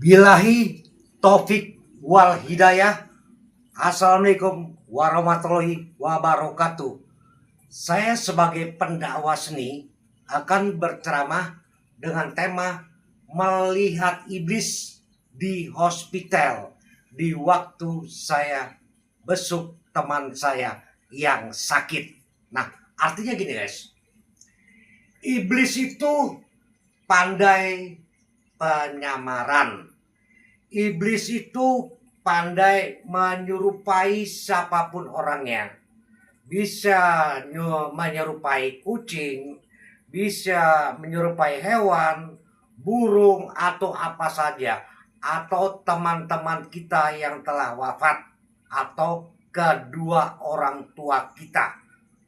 Billahi taufik wal hidayah. Assalamualaikum warahmatullahi wabarakatuh. Saya sebagai pendakwa seni akan berceramah dengan tema melihat iblis di hospital di waktu saya besuk teman saya yang sakit. Nah, artinya gini guys. Iblis itu pandai penyamaran. Iblis itu pandai menyerupai siapapun orangnya. Bisa menyerupai kucing, bisa menyerupai hewan, burung, atau apa saja. Atau teman-teman kita yang telah wafat. Atau kedua orang tua kita.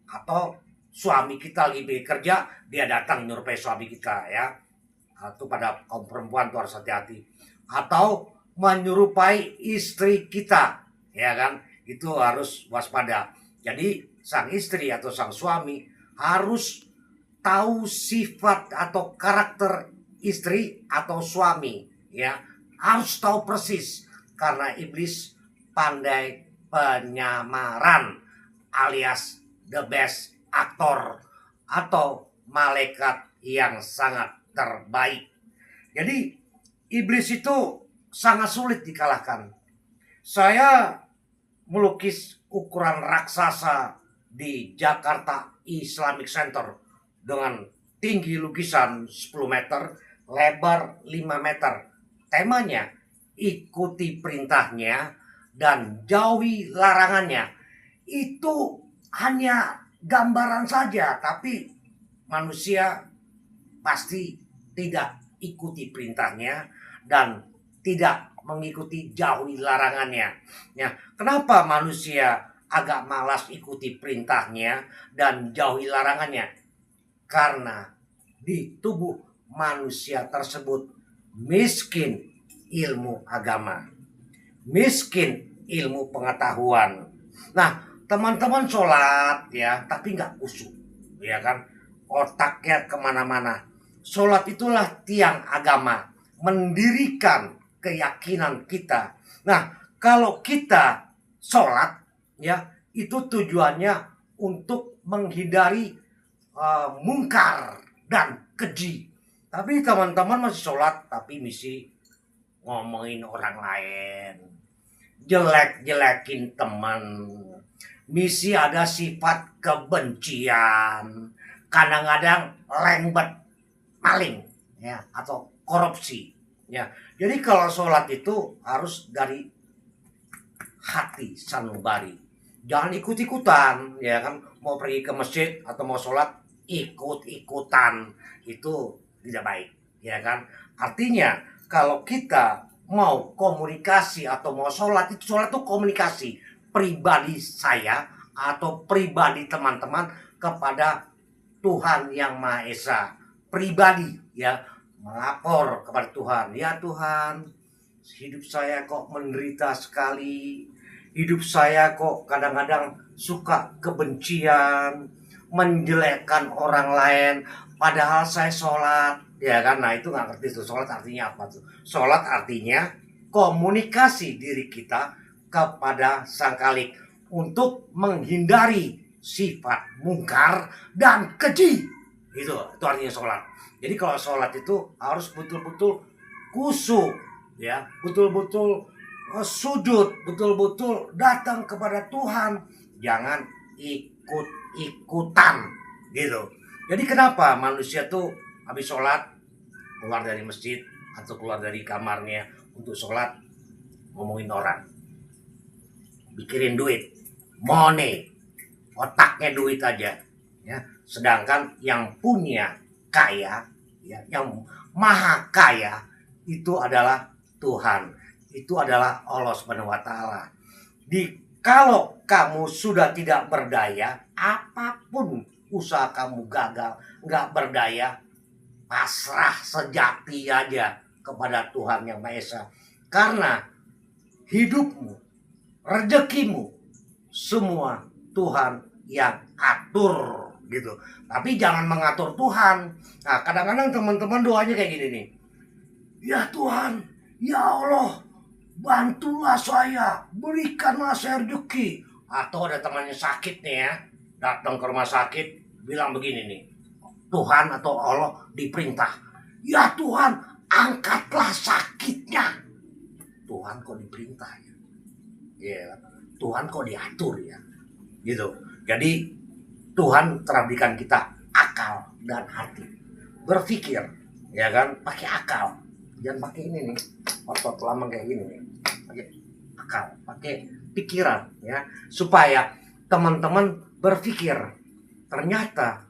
Atau suami kita lagi bekerja, dia datang menyerupai suami kita ya. Atau pada kaum perempuan tuh harus hati-hati. Atau menyerupai istri kita, ya kan? Itu harus waspada. Jadi sang istri atau sang suami harus tahu sifat atau karakter istri atau suami, ya. Harus tahu persis karena iblis pandai penyamaran alias the best aktor atau malaikat yang sangat terbaik. Jadi iblis itu sangat sulit dikalahkan. Saya melukis ukuran raksasa di Jakarta Islamic Center dengan tinggi lukisan 10 meter, lebar 5 meter. Temanya ikuti perintahnya dan jauhi larangannya. Itu hanya gambaran saja, tapi manusia pasti tidak ikuti perintahnya dan tidak mengikuti jauhi larangannya. Ya, kenapa manusia agak malas ikuti perintahnya dan jauhi larangannya? Karena di tubuh manusia tersebut miskin ilmu agama, miskin ilmu pengetahuan. Nah, teman-teman sholat ya, tapi nggak khusyuk, ya kan? Otaknya kemana-mana. Sholat itulah tiang agama, mendirikan keyakinan kita. Nah, kalau kita sholat, ya itu tujuannya untuk menghindari mungkar dan keji. Tapi teman-teman masih sholat, tapi misi ngomongin orang lain, jelek-jelekin teman, misi ada sifat kebencian, kadang-kadang lengbet maling, ya atau korupsi. Ya, jadi kalau sholat itu harus dari hati sanubari. Jangan ikut-ikutan, ya kan? Mau pergi ke masjid atau mau sholat ikut-ikutan itu tidak baik, ya kan? Artinya kalau kita mau komunikasi atau mau sholat itu komunikasi pribadi saya atau pribadi teman-teman kepada Tuhan yang Maha Esa, pribadi ya. Melapor kepada Tuhan, ya Tuhan, hidup saya kok menderita sekali, hidup saya kok kadang-kadang suka kebencian, menjelekkan orang lain, padahal saya sholat, ya kan? Nah itu nggak ngerti tuh, sholat artinya apa tuh? Sholat artinya komunikasi diri kita kepada Sang Khalik untuk menghindari sifat mungkar dan keji. Itu artinya sholat. Jadi kalau sholat itu harus betul-betul khusyuk, ya, betul-betul sujud, betul-betul datang kepada Tuhan, jangan ikut-ikutan, gitu. Jadi kenapa manusia tuh habis sholat keluar dari masjid atau keluar dari kamarnya untuk sholat ngomongin orang, pikirin duit, money, otaknya duit aja, ya. Sedangkan yang punya kaya, ya, yang maha kaya itu adalah Tuhan, itu adalah Allah Subhanahu wa Ta'ala. Kalau kamu sudah tidak berdaya, apapun usaha kamu gagal, nggak berdaya, pasrah sejati aja kepada Tuhan yang Maha Esa. Karena hidupmu, rezekimu, semua Tuhan yang atur. Gitu. Tapi jangan mengatur Tuhan. Nah, kadang-kadang teman-teman doanya kayak gini nih. Ya Tuhan, ya Allah, bantulah saya, berikanlah saya rezeki. Atau ada temannya sakit nih ya, datang ke rumah sakit, bilang begini nih, Tuhan atau Allah diperintah, ya Tuhan, angkatlah sakitnya. Tuhan kok diperintah ya? Ya, Tuhan kok diatur ya? Gitu. Jadi Tuhan telah berikan kita akal dan hati, berpikir, ya kan, pakai akal, jangan pakai ini nih, otot lama kayak gini nih, pakai akal, pakai pikiran, ya, supaya teman-teman berpikir, ternyata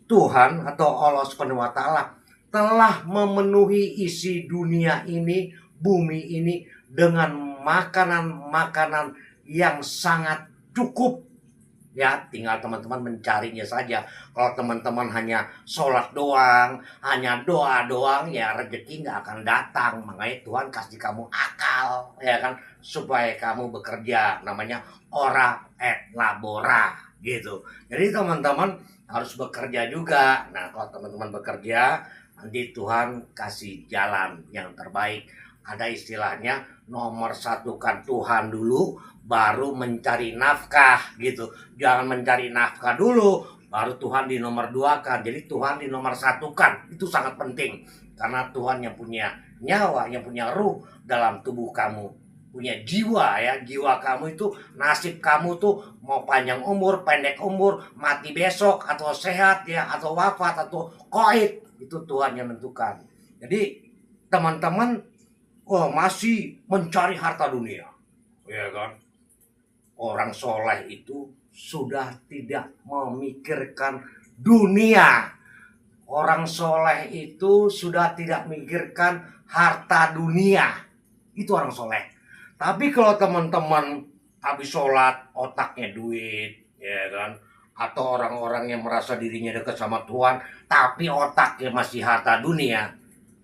Tuhan atau Allah Subhanahu wa taala telah memenuhi isi dunia ini, bumi ini dengan makanan-makanan yang sangat cukup. Ya, tinggal teman-teman mencarinya saja. Kalau teman-teman hanya sholat doang, hanya doa doang, ya rezeki nggak akan datang. Makanya Tuhan kasih kamu akal, ya kan, supaya kamu bekerja. Namanya ora et labora, gitu. Jadi teman-teman harus bekerja juga. Nah, kalau teman-teman bekerja, nanti Tuhan kasih jalan yang terbaik. Ada istilahnya, nomor satukan Tuhan dulu, baru mencari nafkah, gitu. Jangan mencari nafkah dulu, baru Tuhan di nomor dua kan. Jadi Tuhan di nomor satukan, itu sangat penting. Karena Tuhan yang punya nyawa, yang punya ruh dalam tubuh kamu, punya jiwa ya. Jiwa kamu itu, nasib kamu tuh mau panjang umur, pendek umur, mati besok, atau sehat ya, atau wafat, atau koid, itu Tuhan yang menentukan. Jadi teman-teman, masih mencari harta dunia, ya kan? Orang soleh itu sudah tidak memikirkan dunia. Orang soleh itu sudah tidak memikirkan harta dunia. Itu orang soleh. Tapi kalau teman-teman habis sholat, otaknya duit, ya kan? Atau orang-orang yang merasa dirinya dekat sama Tuhan, tapi otaknya masih harta dunia,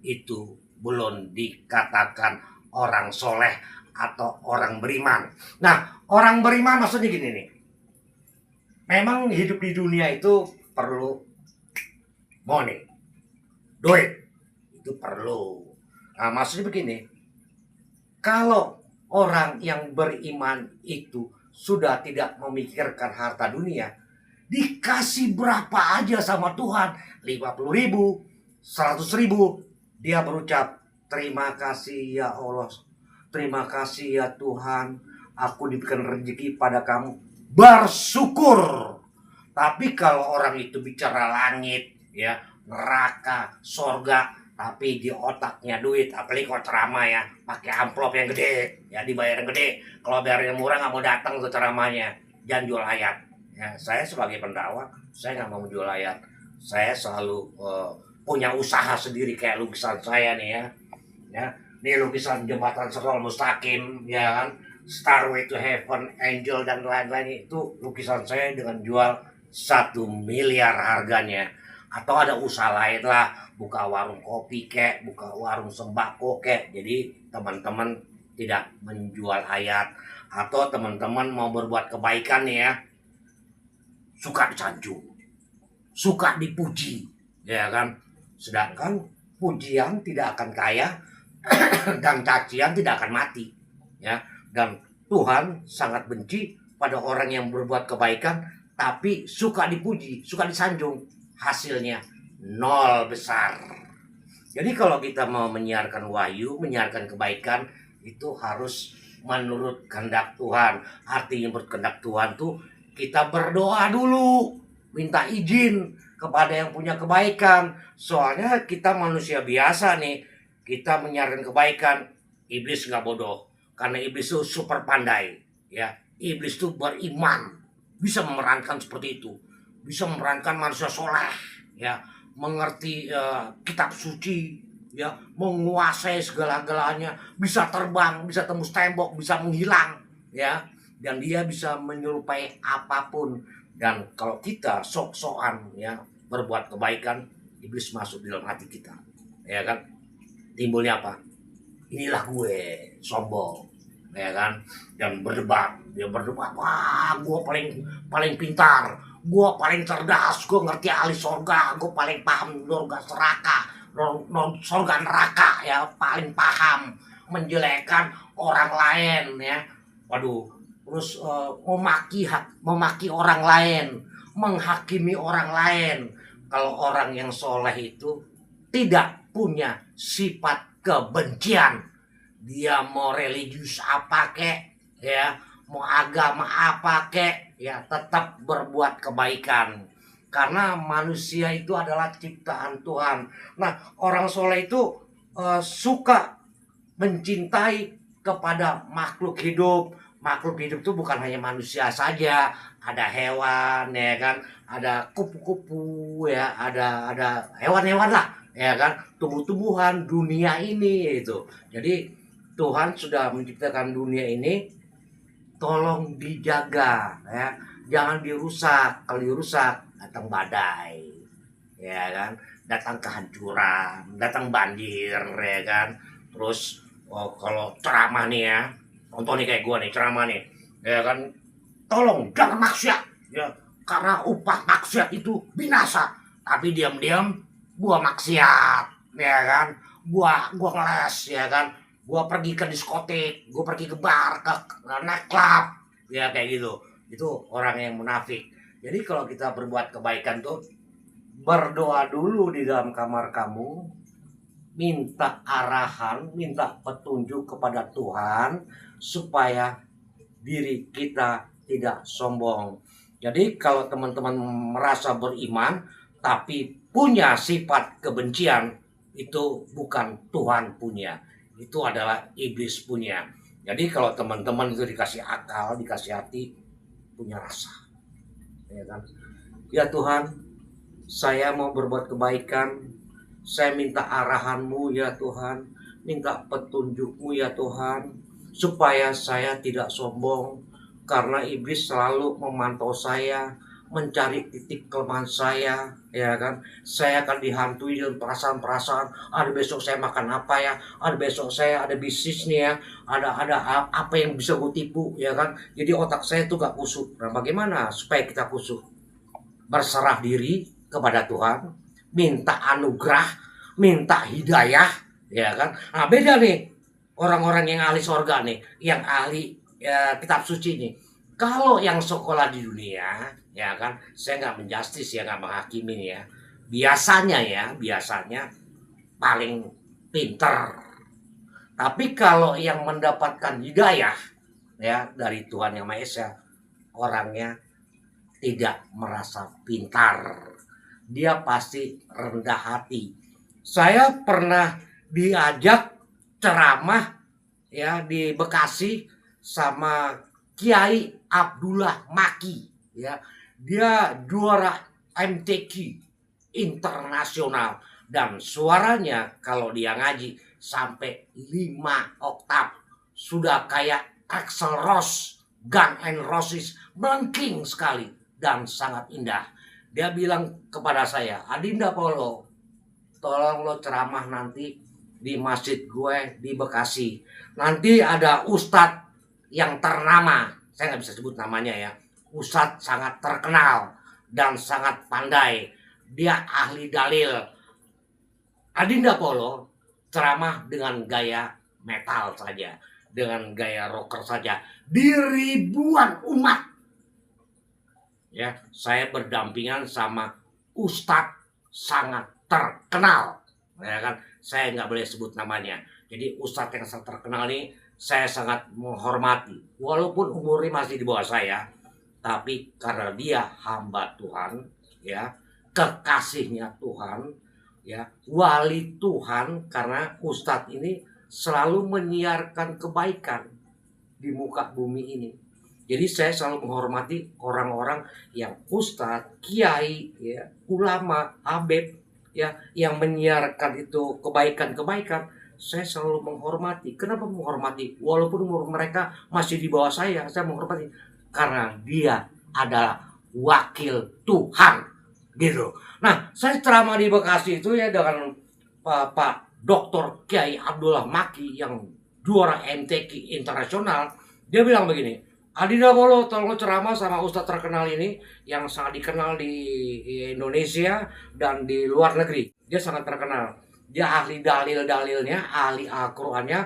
itu belum dikatakan orang soleh atau orang beriman. Nah, orang beriman maksudnya gini nih. Memang hidup di dunia itu perlu money, duit. Itu perlu. Nah, maksudnya begini. Kalau orang yang beriman itu sudah tidak memikirkan harta dunia, dikasih berapa aja sama Tuhan, 50.000, 100.000, dia berucap, terima kasih ya Allah, terima kasih ya Tuhan, aku diberikan rezeki pada kamu, bersyukur. Tapi kalau orang itu bicara langit, ya, neraka, sorga, tapi di otaknya duit, apalagi kalau ceramah ya, pakai amplop yang gede, ya dibayar yang gede. Kalau bayarnya murah nggak mau datang ke ceramahnya, jangan jual ayat. Ya, saya sebagai pendakwah, saya nggak mau jual ayat. Saya selalu punya usaha sendiri kayak lukisan saya nih ya. Ya, ini lukisan jembatan Siratal Mustaqim, ya kan, Starway to Heaven, Angel dan lain-lain, itu lukisan saya dengan jual 1 miliar harganya. Atau ada usaha lain lah, buka warung kopi kek, buka warung sembako kek. Jadi teman-teman tidak menjual ayat. Atau teman-teman mau berbuat kebaikan nih ya, suka disanjung, suka dipuji, ya kan. Sedangkan pujian tidak akan kaya, dan cacian tidak akan mati, ya. Dan Tuhan sangat benci pada orang yang berbuat kebaikan tapi suka dipuji, suka disanjung, hasilnya nol besar. Jadi kalau kita mau menyiarkan wahyu, menyiarkan kebaikan, itu harus menurut kehendak Tuhan. Artinya menurut kehendak Tuhan tuh kita berdoa dulu, minta izin kepada yang punya kebaikan. Soalnya kita manusia biasa nih, kita menyiarkan kebaikan, iblis nggak bodoh, karena iblis itu super pandai, ya. Iblis itu beriman, bisa memerankan seperti itu, bisa memerankan manusia soleh, ya, mengerti kitab suci, ya, menguasai segala-galanya, bisa terbang, bisa tembus tembok, bisa menghilang, ya, dan dia bisa menyerupai apapun. Dan kalau kita sok-sokan ya berbuat kebaikan, iblis masuk di dalam hati kita, ya kan. Timbulnya apa? Inilah gue, sombong, ya kan, dan berdebat. Dia berdebat, wah, gue paling pintar, gue paling cerdas, gue ngerti ahli sorga, gue paling paham sorga neraka, sorga neraka, ya, paling paham. menjelekkan orang lain ya. Waduh, terus memaki orang lain, menghakimi orang lain. Kalau orang yang soleh itu tidak punya sifat kebencian. Dia mau religius apa kek, ya, mau agama apa kek, ya tetap berbuat kebaikan. Karena manusia itu adalah ciptaan Tuhan. Nah, orang soleh itu suka mencintai kepada makhluk hidup. Makhluk hidup itu bukan hanya manusia saja, ada hewan ya kan, ada kupu-kupu ya, ada hewan-hewan lah ya kan, tumbuh-tumbuhan dunia ini itu. Jadi Tuhan sudah menciptakan dunia ini, tolong dijaga ya, jangan dirusak. Kalau dirusak datang badai ya kan, datang kehancuran, datang banjir ya kan. Terus kalau ceramah nih ya, contoh nih kayak gua nih ceramah nih ya kan, tolong jangan maksiat ya, karena upah maksiat itu binasa. Tapi diam-diam gua maksiat ya kan, gua ngeles ya kan, gua pergi ke diskotik, gua pergi ke bar, ke nightclub ya kayak gitu. Itu orang yang munafik. Jadi kalau kita berbuat kebaikan tuh, berdoa dulu di dalam kamar kamu, minta arahan, minta petunjuk kepada Tuhan supaya diri kita tidak sombong. Jadi kalau teman-teman merasa beriman tapi punya sifat kebencian, itu bukan Tuhan punya, itu adalah iblis punya. Jadi kalau teman-teman itu dikasih akal, dikasih hati, punya rasa, ya kan? Ya Tuhan, saya mau berbuat kebaikan, saya minta arahan-Mu ya Tuhan, minta petunjuk-Mu ya Tuhan, supaya saya tidak sombong, karena iblis selalu memantau saya, mencari titik kelemahan saya, ya kan? Saya akan dihantui dengan perasaan-perasaan, ada besok saya makan apa ya, ada besok saya ada bisnis nih ya, ada apa yang bisa gue tipu, ya kan? Jadi otak saya tuh gak kusuk. Nah, bagaimana supaya kita kusuk? Berserah diri kepada Tuhan, minta anugerah, minta hidayah, ya kan? Nah, beda nih orang-orang yang ahli sorga nih, yang ahli kitab suci nih. Kalau yang sekolah di dunia, ya kan, saya nggak menjustis ya, nggak menghakimi ya. Biasanya paling pinter. Tapi kalau yang mendapatkan hidayah ya dari Tuhan Yang Maha Esa, orangnya tidak merasa pintar. Dia pasti rendah hati. Saya pernah diajak ceramah ya di Bekasi sama Kiai Abdullah Maki ya. Dia juara MTQ internasional dan suaranya kalau dia ngaji sampai 5 oktav, sudah kayak Axl Rose, Guns N' Roses, melengking sekali dan sangat indah. Dia bilang kepada saya, Adinda Polo, tolong lo ceramah nanti di masjid gue di Bekasi. Nanti ada ustadz yang ternama, saya nggak bisa sebut namanya ya. Ustadz sangat terkenal dan sangat pandai. Dia ahli dalil. Adinda Polo ceramah dengan gaya metal saja, dengan gaya rocker saja, di ribuan umat. Ya, saya berdampingan sama ustadz sangat terkenal, ya kan? Saya nggak boleh sebut namanya. Jadi ustadz yang sangat terkenal ini saya sangat menghormati, walaupun umurnya masih di bawah saya, tapi karena dia hamba Tuhan, ya, kekasihnya Tuhan, ya, wali Tuhan, karena ustadz ini selalu menyiarkan kebaikan di muka bumi ini. Jadi saya selalu menghormati orang-orang yang ustadz, kiai, ya, ulama, habib, ya, yang menyiarkan itu kebaikan-kebaikan. Saya selalu menghormati. Kenapa menghormati? Walaupun umur mereka masih di bawah saya menghormati. Karena dia adalah wakil Tuhan, gitu. Nah, saya ceramah di Bekasi itu ya dengan Pak Dr. Kiai Abdullah Maki yang juara MTQ internasional. Dia bilang begini, Adinda Polo, tolong ceramah sama ustadz terkenal ini yang sangat dikenal di Indonesia dan di luar negeri. Dia sangat terkenal. Dia ahli dalil-dalilnya, ahli Al-Qur'annya,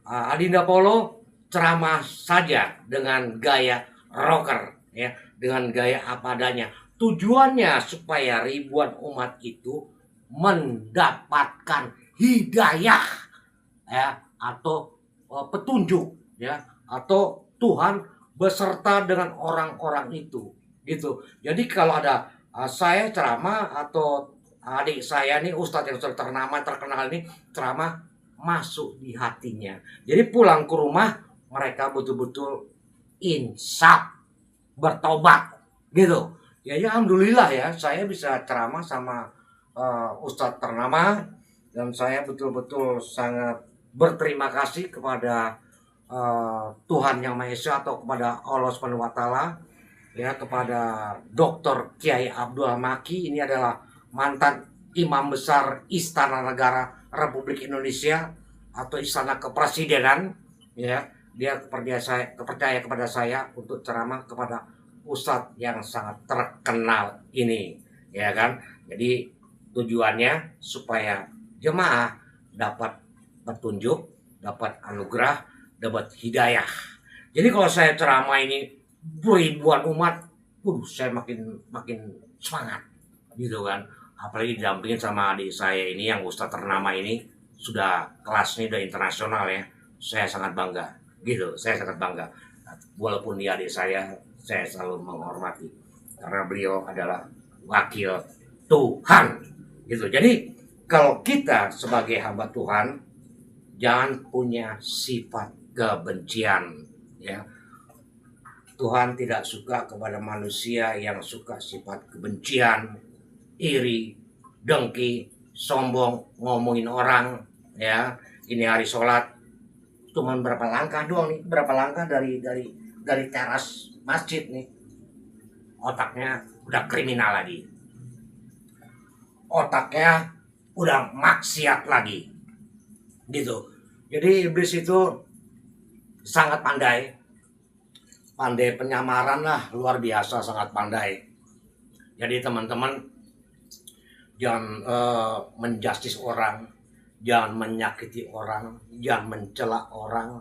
Adinda Polo ceramah saja dengan gaya rocker, ya, dengan gaya apa adanya. Tujuannya supaya ribuan umat itu mendapatkan hidayah, ya, atau petunjuk, ya, atau Tuhan beserta dengan orang-orang itu, gitu. Jadi kalau ada saya ceramah atau adik saya nih ustadz yang ternama terkenal ini ceramah, masuk di hatinya. Jadi pulang ke rumah mereka betul-betul insaf, bertobat, gitu. Ya, ya alhamdulillah ya, saya bisa ceramah sama ustadz ternama, dan saya betul-betul sangat berterima kasih kepada Tuhan Yang Maha Esa atau kepada Allah Subhanahu wa taala, ya, kepada Dr. Kiai Abdul Maki. Ini adalah mantan Imam Besar Istana Negara Republik Indonesia atau Istana Kepresidenan, ya. Dia kepercaya kepada saya untuk ceramah kepada ustadz yang sangat terkenal ini, ya kan. Jadi tujuannya supaya jemaah dapat petunjuk, dapat anugerah, dapat hidayah. Jadi kalau saya ceramah ini ribuan umat, saya makin semangat, gitu kan. Apalagi didampingin sama adik saya ini yang ustadz ternama ini, sudah kelasnya udah internasional ya. Saya sangat bangga, gitu. Saya sangat bangga. Walaupun dia adik saya selalu menghormati karena beliau adalah wakil Tuhan, gitu. Jadi kalau kita sebagai hamba Tuhan jangan punya sifat kebencian, ya. Tuhan tidak suka kepada manusia yang suka sifat kebencian, iri, dengki, sombong, ngomongin orang, ya. Ini hari sholat, cuman berapa langkah doang nih, berapa langkah dari teras masjid nih, otaknya udah kriminal lagi, otaknya udah maksiat lagi, gitu. Jadi iblis itu sangat pandai penyamaran lah, luar biasa, sangat pandai. Jadi teman-teman jangan menjustis orang, jangan menyakiti orang, jangan mencela orang,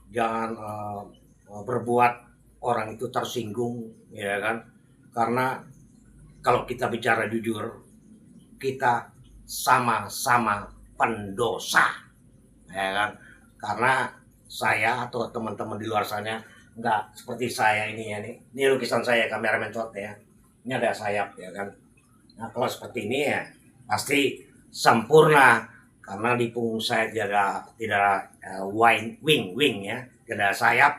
jangan berbuat orang itu tersinggung, ya kan. Karena kalau kita bicara jujur, kita sama-sama pendosa, ya kan. Karena saya atau teman-teman di luar sana nggak seperti saya ini ya nih. Ini lukisan saya, kameramen shot ya. Ini ada sayap, ya kan. Nah kalau seperti ini ya pasti sempurna, karena di punggung saya tidak wing ya, tidak ada sayap.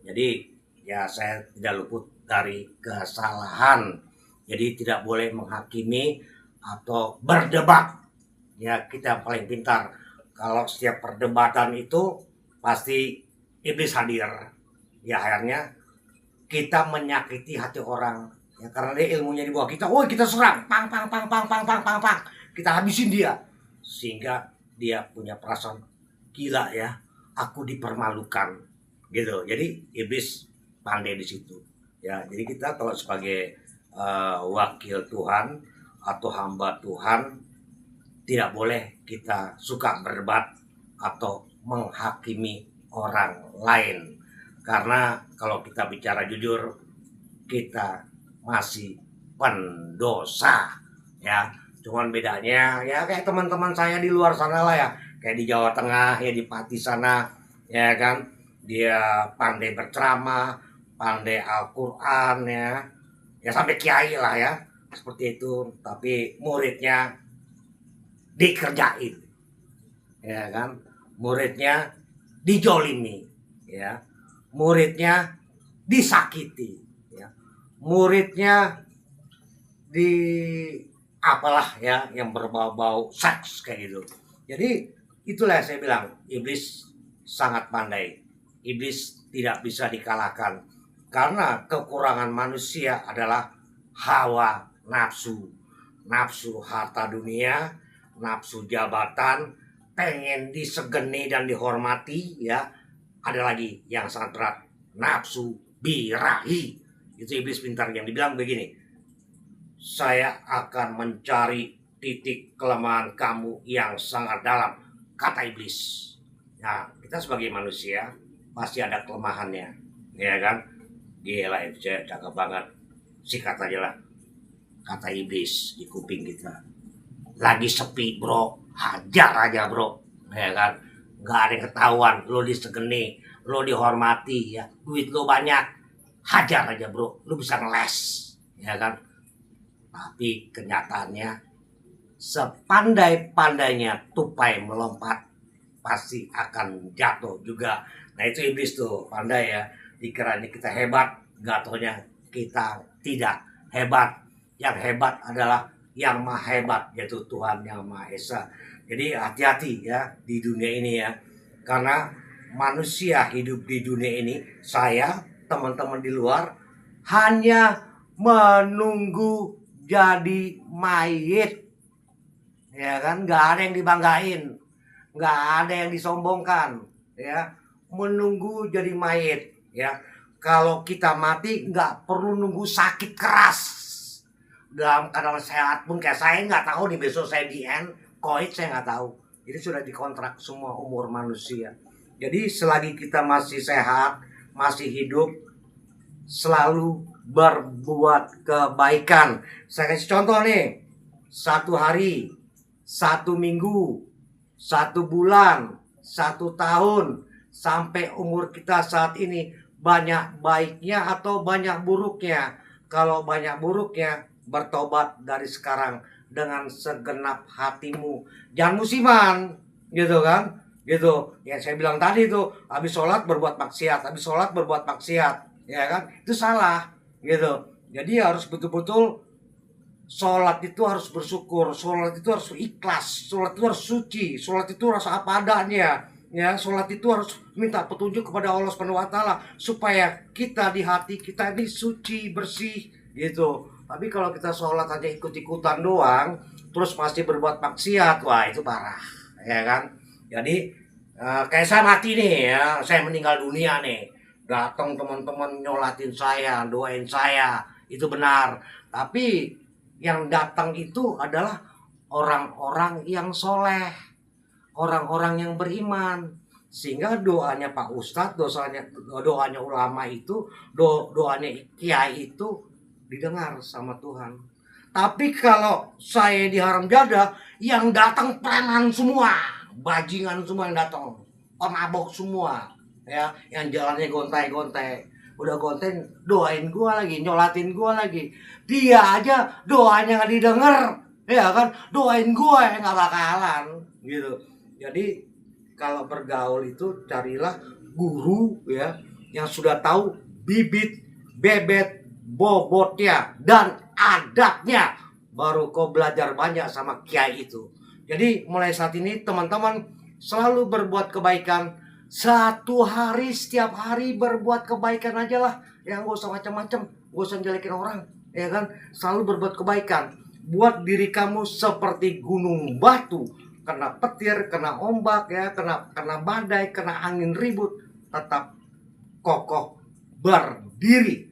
Jadi ya saya tidak luput dari kesalahan. Jadi tidak boleh menghakimi atau berdebat. Ya kita paling pintar kalau setiap perdebatan itu pasti iblis hadir. Ya akhirnya kita menyakiti hati orang, ya, karena dia ilmunya di bawah kita. Oh kita serang, pang, kita habisin dia, sehingga dia punya perasaan gila ya, aku dipermalukan, gitu. Jadi iblis pandai di situ, ya. Jadi kita kalau sebagai wakil Tuhan atau hamba Tuhan tidak boleh kita suka berdebat atau menghakimi orang lain. Karena kalau kita bicara jujur, kita masih pendosa, ya. Cuman bedanya ya kayak teman-teman saya di luar sana lah ya, kayak di Jawa Tengah ya, di Pati sana, ya kan. Dia pandai berceramah, pandai Al-Quran, ya sampai kiai lah ya, seperti itu. Tapi muridnya dikerjain, ya kan. Muridnya dijolimi, ya. Muridnya disakiti, ya. Muridnya di apalah ya yang berbau-bau seks kayak gitu. Jadi itulah yang saya bilang, iblis sangat pandai. Iblis tidak bisa dikalahkan karena kekurangan manusia adalah hawa nafsu. Nafsu harta dunia, nafsu jabatan, pengen disegeni dan dihormati, ya. Ada lagi yang sangat berat, nafsu birahi. Itu iblis pintar yang dibilang begini, saya akan mencari titik kelemahan kamu yang sangat dalam, kata iblis. Nah, kita sebagai manusia pasti ada kelemahannya, ya kan? Gila itu cewek cakep banget. Sikat aja lah kata iblis di kuping kita. Lagi sepi bro, hajar aja bro, ya kan? Nggak ada yang ketahuan, lo disegeni, lo dihormati, ya. Duit lo banyak, hajar aja bro, lo bisa ngeles, ya kan? Tapi kenyataannya sepandai-pandainya tupai melompat pasti akan jatuh juga. Nah itu iblis tuh pandai ya, dikiranya kita hebat, gak taunya kita tidak hebat. Yang hebat adalah yang maha hebat, yaitu Tuhan yang Maha Esa. Jadi hati-hati ya di dunia ini ya, karena manusia hidup di dunia ini, saya, teman-teman di luar, hanya menunggu jadi mayit, ya kan? Gak ada yang dibanggain, nggak ada yang disombongkan, ya. Menunggu jadi mayit, ya. Kalau kita mati nggak perlu nunggu sakit keras. Dalam keadaan sehat pun kayak saya nggak tahu nih besok saya di end koit, saya nggak tahu. Itu sudah dikontrak semua umur manusia. Jadi selagi kita masih sehat, masih hidup, selalu berbuat kebaikan. Saya kasih contoh nih, 1 hari, 1 minggu, 1 bulan, 1 tahun, sampai umur kita saat ini, banyak baiknya atau banyak buruknya? Kalau banyak buruknya, bertobat dari sekarang dengan segenap hatimu. Jangan musiman, gitu kan? Gitu. Ya saya bilang tadi tuh, habis sholat berbuat maksiat, habis sholat berbuat maksiat, ya kan? Itu salah, gitu. Jadi harus betul-betul sholat itu harus bersyukur, sholat itu harus ikhlas, sholat itu harus suci, sholat itu harus apa adanya, ya. Sholat itu harus minta petunjuk kepada Allah SWT supaya kita di hati kita ini suci, bersih, gitu. Tapi kalau kita sholat aja ikut-ikutan doang, terus masih berbuat maksiat, wah itu parah, ya kan? Jadi kayak saya mati nih ya, saya meninggal dunia nih, datang teman-teman nyolatin saya, doain saya, itu benar. Tapi yang datang itu adalah orang-orang yang soleh, orang-orang yang beriman, sehingga doanya Pak Ustadz, doanya ulama itu, doanya kiai itu didengar sama Tuhan. Tapi kalau saya di Haram Jadah, yang datang preman semua, bajingan semua yang datang, pemabok semua, ya, yang jalannya gontai-gontai. Udah konten doain gua lagi, nyolatin gua lagi. Dia aja doanya nggak didengar, ya kan? Doain gua yang nggak bakalan, gitu. Jadi kalau bergaul itu carilah guru ya yang sudah tahu bibit, bebet, bobotnya dan adabnya. Baru kau belajar banyak sama kiai itu. Jadi mulai saat ini teman-teman selalu berbuat kebaikan. 1 hari, setiap hari berbuat kebaikan aja lah. Ya gak usah macam-macam, gak usah jelekin orang, ya kan? Selalu berbuat kebaikan. Buat diri kamu seperti gunung batu, kena petir, kena ombak, ya, kena badai, kena angin ribut, tetap kokoh berdiri.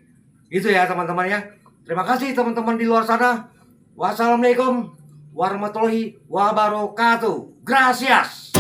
Itu ya teman-teman ya. Terima kasih teman-teman di luar sana. Wassalamualaikum warahmatullahi wabarakatuh. Gracias.